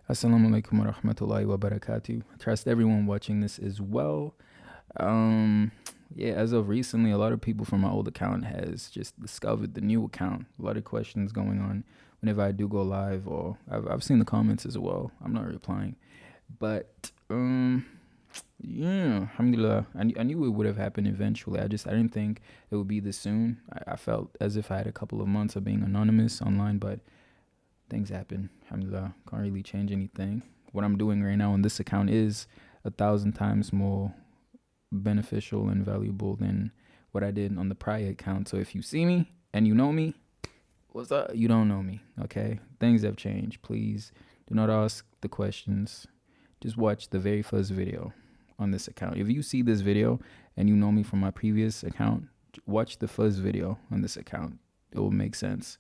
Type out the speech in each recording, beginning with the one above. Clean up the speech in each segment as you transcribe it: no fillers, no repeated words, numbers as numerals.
Assalamu'alaikum warahmatullahi wabarakatuh. I trust everyone watching this as well. Um, yeah, as of recently, a lot of people from my old account has just discovered the new account. A lot of questions going on whenever I do go live, or I've seen the comments as well. I'm not replying, but yeah, alhamdulillah. I knew it would have happened eventually. I didn't think it would be this soon. I felt as if I had a couple of months of being anonymous online, but things happen. Alhamdulillah, can't really change anything. What I'm doing right now on this account is 1,000 times more beneficial and valuable than what I did on the prior account. So if you see me and you know me, what's up? You don't know me, okay? Things have changed. Please do not ask the questions. Just watch the very first video on this account. If you see this video and you know me from my previous account, watch the first video on this account. It will make sense.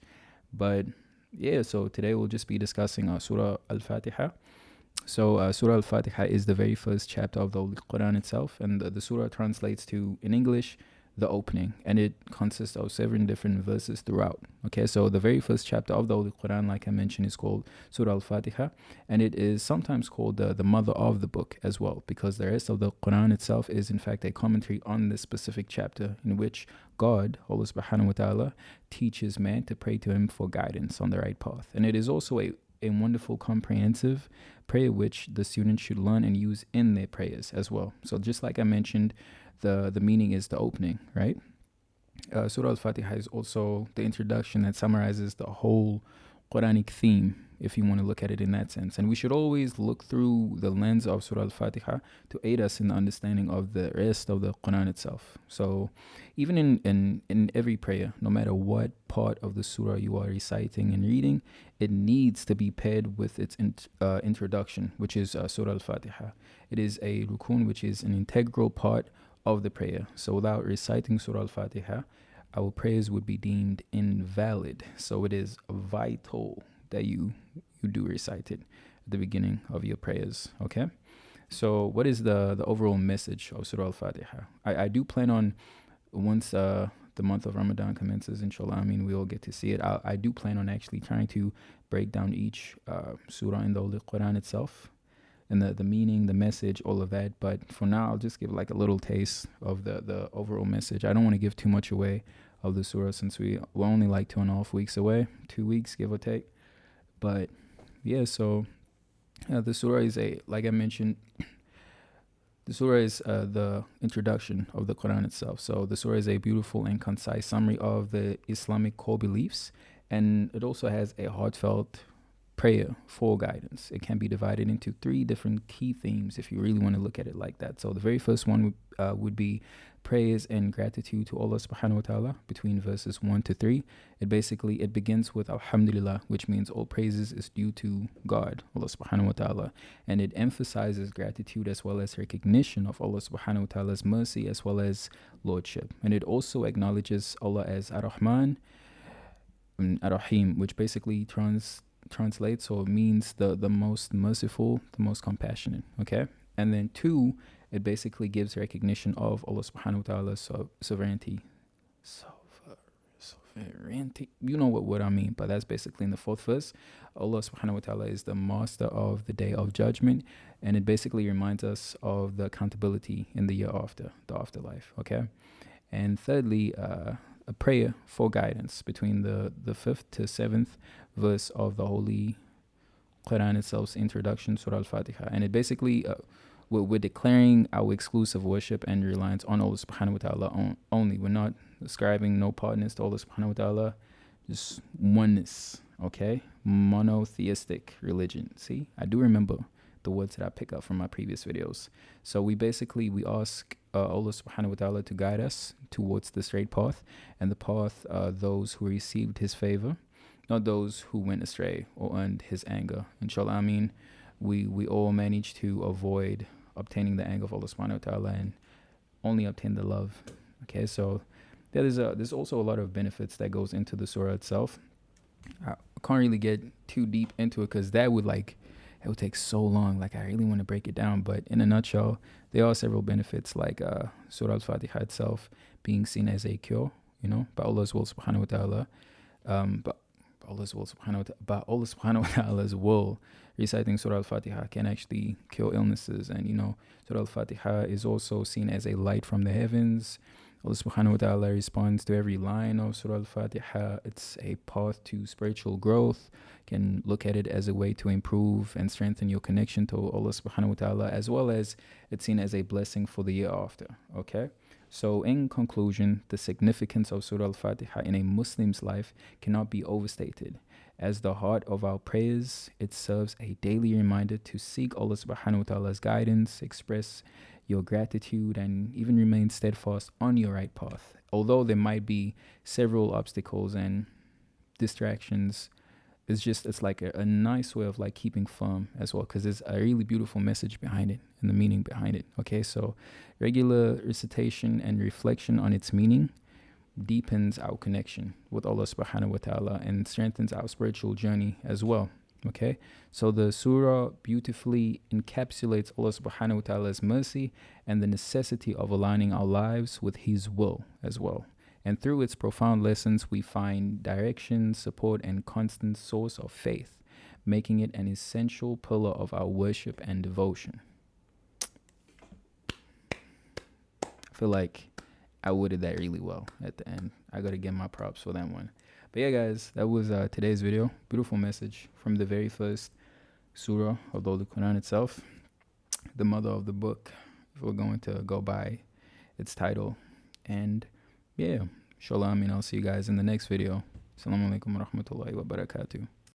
But yeah, so today we'll just be discussing Surah al-Fatiha. So Surah al-Fatiha is the very first chapter of the Holy Quran itself, and the surah translates to, in English, the opening, and it consists of 7 different verses throughout. Okay, so the very first chapter of the Holy Quran, like I mentioned, is called Surah al-Fatiha, and it is sometimes called the mother of the book as well, because the rest of the Quran itself is in fact a commentary on this specific chapter, in which God, Allah subhanahu wa ta'ala, teaches man to pray to him for guidance on the right path. And it is also a wonderful comprehensive prayer which the students should learn and use in their prayers as well. So just like I mentioned, the meaning is the opening, right? Surah al-Fatiha is also the introduction that summarizes the whole Quranic theme, if you want to look at it in that sense. And we should always look through the lens of Surah al-Fatiha to aid us in the understanding of the rest of the Quran itself. So even in every prayer, no matter what part of the surah you are reciting and reading, it needs to be paired with its introduction, which is Surah al-Fatiha. It is a rukun, which is an integral part of the prayer. So without reciting Surah al-Fatiha, our prayers would be deemed invalid. So it is vital that you do recite it at the beginning of your prayers. Okay. So what is the overall message of Surah al-Fatiha? I do plan on, once the month of Ramadan commences, inshallah, I mean, we all get to see it. I do plan on actually trying to break down each surah in the Holy Quran itself, and the meaning, the message, all of that. But for now, I'll just give like a little taste of the overall message. I don't want to give too much away of the surah, since we're only like 2.5 weeks away, 2 weeks, give or take. But yeah, so the surah is like I mentioned, the surah is the introduction of the Quran itself. So the surah is a beautiful and concise summary of the Islamic core beliefs, and it also has a heartfelt prayer for guidance. It can be divided into 3 different key themes if you really want to look at it like that. So the very first one would be praise and gratitude to Allah subhanahu wa ta'ala between verses 1 to 3. It begins with alhamdulillah, which means all praises is due to God, Allah subhanahu wa ta'ala, and it emphasizes gratitude as well as recognition of Allah subhanahu wa ta'ala's mercy as well as lordship. And it also acknowledges Allah as ar-Rahman and ar-Rahim, which basically translates or means the most merciful, the most compassionate. Okay. And then 2, it basically gives recognition of Allah subhanahu wa ta'ala's sovereignty. Sovereignty, you know what I mean, but that's basically in the 4th verse. Allah subhanahu wa ta'ala is the master of the day of judgment, and it basically reminds us of the accountability in the year after, the afterlife. Okay. And thirdly, a prayer for guidance between the 5th to 7th verse of the Holy Quran itself's introduction, Surah al-Fatiha. And it basically, we're declaring our exclusive worship and reliance on Allah subhanahu wa ta'ala only. We're not ascribing no partners to Allah subhanahu wa ta'ala, just oneness, okay? Monotheistic religion. See, I do remember the words that I pick up from my previous videos. So we ask Allah subhanahu wa ta'ala to guide us towards the straight path, and the path those who received his favor, not those who went astray or earned his anger. Inshallah, I mean, we all manage to avoid obtaining the anger of Allah subhanahu wa ta'ala and only obtain the love. Okay, so there's also a lot of benefits that goes into the surah itself. I can't really get too deep into it because it would take so long. Like, I really want to break it down, but in a nutshell, there are several benefits, like Surah al-Fatiha itself being seen as a cure, by Allah's will subhanahu wa ta'ala. But Allah subhanahu wa ta'ala's will reciting surah al-fatiha can actually cure illnesses. And surah al-fatiha is also seen as a light from the heavens. Allah subhanahu wa ta'ala responds to every line of surah al-fatiha. It's a path to spiritual growth. Can look at it as a way to improve and strengthen your connection to Allah subhanahu wa ta'ala, as well as it's seen as a blessing for the year after. Okay, so in conclusion, the significance of surah al-fatiha in a Muslim's life cannot be overstated. As the heart of our prayers, it serves a daily reminder to seek Allah subhanahu wa ta'ala's guidance, express your gratitude, and even remain steadfast on your right path. Although there might be several obstacles and distractions, it's like a nice way of like keeping firm as well, because there's a really beautiful message behind it and the meaning behind it. Okay, so regular recitation and reflection on its meaning deepens our connection with Allah subhanahu wa ta'ala and strengthens our spiritual journey as well. Okay, so the surah beautifully encapsulates Allah subhanahu wa ta'ala's mercy and the necessity of aligning our lives with His will as well. And through its profound lessons, we find direction, support, and constant source of faith, making it an essential pillar of our worship and devotion. I feel like I worded that really well at the end. I got to give my props for that one. But yeah, guys, that was today's video. Beautiful message from the very first surah of the Quran itself, the mother of the book, if we're going to go by its title. And yeah, inshallah, I'll see you guys in the next video. Assalamu'alaikum warahmatullahi wabarakatuh.